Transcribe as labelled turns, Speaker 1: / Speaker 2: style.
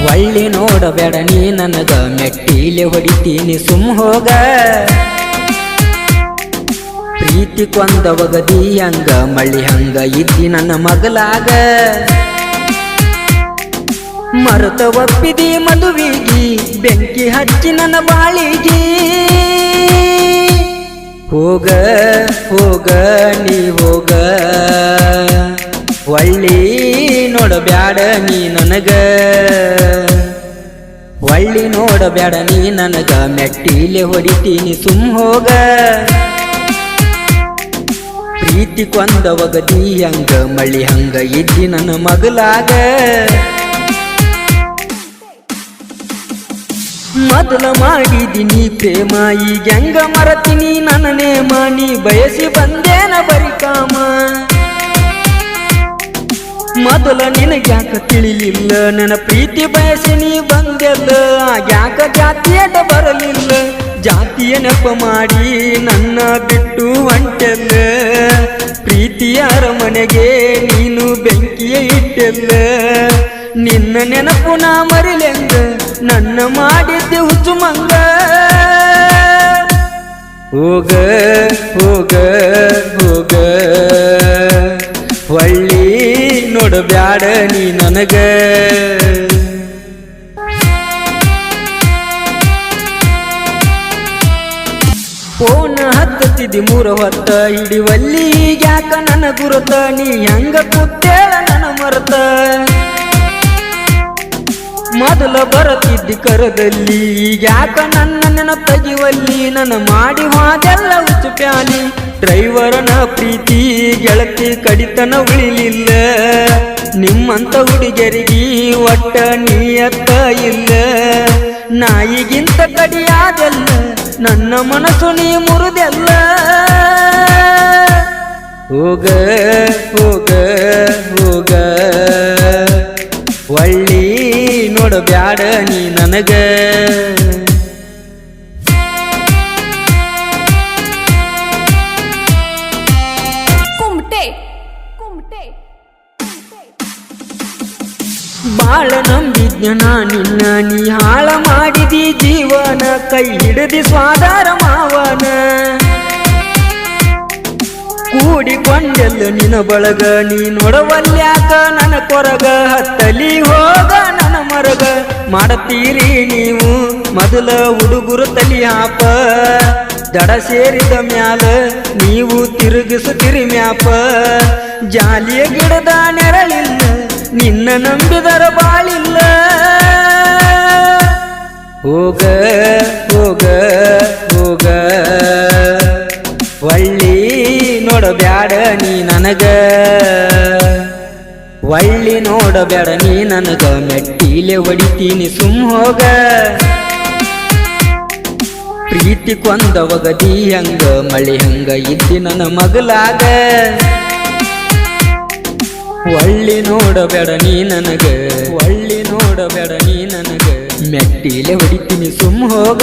Speaker 1: ಒಳ್ಳಿ ನೋಡಬೇಡ ನೀ ನನಗ ಮೆಟ್ಟಿಲೆ ಹೊಡಿತೀನಿ ಸುಮ್ ಹೋಗ ಪ್ರೀತಿ ಕೊಂದ ಒಗದಿ ಹಂಗ ಮಳ್ಳಿ ಹಂಗ ಇದ್ದಿ ನನ್ನ ಮಗಲಾಗ ಮರುತ ಒಪ್ಪಿದಿ ಮದುವಿಗಿ ಬೆಂಕಿ ಹಚ್ಚಿ ನನ್ನ ಬಾಳಿಗಿ ಹೋಗ ಹೋಗ ನೀ ಹೋಗ ಒಳ್ಳಿ ನೋಡಬ್ಯಾಡ ನೀ ನನಗ ಒಳ್ಳಿ ನೋಡಬ್ಯಾಡ ನೀ ನನಗ ಮೆಟ್ಟಿಲೆ ಹೊಡಿತೀನಿ ಸುಮ್ ಹೋಗ ಪ್ರೀತಿ ಕೊಂದ ಒಗದಿ ಹಂಗ ಮಳ್ಳಿ ಹಂಗ ಇದ್ದಿ ನನ್ನ ಮಗಲಾಗ ಮೊದಲ ಮಾಡಿದಿನಿ ಪ್ರೇಮ ಈಗ ಹೆಂಗ ಮರತೀನಿ ನನ್ನ ನೇಮ ನೀ ಬಯಸಿ ಬಂದೇನ ಬರಿ ಕಾಮ ಮೊದಲ ನಿನಗ್ಯಾಕ ತಿಳಿಲಿಲ್ಲ ನನ್ನ ಪ್ರೀತಿ ಬಯಸಿ ನೀ ಬಂದೆಲ್ಲ ಯಾಕ ಜಾತಿಯಟ ಬರಲಿಲ್ಲ ಜಾತಿಯ ನೆಪ ಮಾಡಿ ನನ್ನ ಬಿಟ್ಟು ಹೊಂಟೆಲ್ಲ ಪ್ರೀತಿಯ ಅರಮನೆಗೆ ನೀನು ಬೆಂಕಿಯ ಇಟ್ಟೆಲ್ಲ ನಿನ್ನ ನೆನಪು ನಾ ಮರಿಲೆಂದ ನನ್ನ ಮಾಡಿದ್ದೆ ಹುಚ್ಚು ಮಂಗ ಹೋಗ ಹೋಗ ಹೋಗ ಒಳ್ಳಿ ನೋಡಬ್ಯಾಡ ನೀ ನನಗ ಫೋನ್ ಹತ್ತತಿದ್ದಿ ಮೂರ ಹೊತ್ತ ಹಿಡಿವಲ್ಲಿ ಯಾಕ ನನ್ನ ಗುರುತ ನೀ ಹೆಂಗ ಕೂತೇಳ ನನ್ನ ಮರತ ಮೊದಲ ಬರತಿದ್ದಿ ಕರದಲ್ಲಿ ಯಾಕ ನನ್ನ ನೆನಪಗಿವಲ್ಲಿ ನನ್ನ ಮಾಡಿ ಹೋದೆಲ್ಲ ಹುಚ್ಚು ಪ್ಯಾಲಿ ಡ್ರೈವರನ ಪ್ರೀತಿ ಗೆಳತಿ ಕಡಿತನ ಉಳಿಲಿಲ್ಲ ನಿಮ್ಮಂತ ಹುಡುಗರಿಗೆ ಒಟ್ಟ ನೀಯತ್ತ ಇಲ್ಲ ನಾಯಿಗಿಂತ ಕಡಿಯಾದೆಲ್ಲ ನನ್ನ ಮನಸ್ಸು ನೀ ಮುರಿದೆಲ್ಲ ಹೋಗ ಹೋಗ ಹೋಗ ಒಳ್ಳಿ ನೋಡಬ್ಯಾಡ ನೀ ನನಗ ಬಾಳ ನಂಬಿದ್ನ ನಿನ್ನ ನೀ ಹಾಳ ಮಾಡಿದಿ ಜೀವನ ಕೈ ಹಿಡಿದಿ ಸ್ವಾದಾರ ಮಾವನ ಕೂಡಿಕೊಂಡೆಲ್ಲ ನಿನ್ನ ಬಳಗ ನೀ ನೋಡವಲ್ಯಾಕ ನನ್ನ ಕೊರಗ ಹತ್ತಲಿ ಹೋಗ ನನ್ನ ಮರಗ ಮಾಡತೀರಿ ನೀವು ಮೊದಲ ಹುಡುಗರು ತಲಿ ಹಾಪ ದಡ ಸೇರಿದ ಮ್ಯಾಲ ನೀವು ತಿರುಗಿಸುತ್ತಿರಿ ಮ್ಯಾಪ ಜಾಲಿಯ ಗಿಡದ ನೆರಳಿಲ್ಲ ನಿನ್ನ ನಂಬಿದರ ಬಾಳಿಲ್ಲ ಹೋಗ ಹೋಗ ಹೋಗ ಒಳ್ಳಿ ನೋಡಬ್ಯಾಡ ನೀ ನನಗ ಒಳ್ಳಿ ನೋಡಬ್ಯಾಡ ನೀ ನನಗ ಮೆಟ್ಟಿಲೆ ಹೊಡಿತೀನಿ ಸುಮ್ ಹೋಗ ಪ್ರೀತಿ ಕೊಂದ ಒಗದಿ ಹಂಗ ಮಳಿ ಹಂಗ ಇದ್ದಿ ನನ್ನ ಮಗಲಾಗ ಒಳ್ಳಿ ನೋಡಬೇಡ ನೀ ನನಗ ಒಳ್ಳಿ ನೋಡಬೇಡ ನೀ ನನಗ ಮೆಟ್ಟಿಲೆ ಹೊಡಿತೀನಿ ಸುಮ್ ಹೋಗ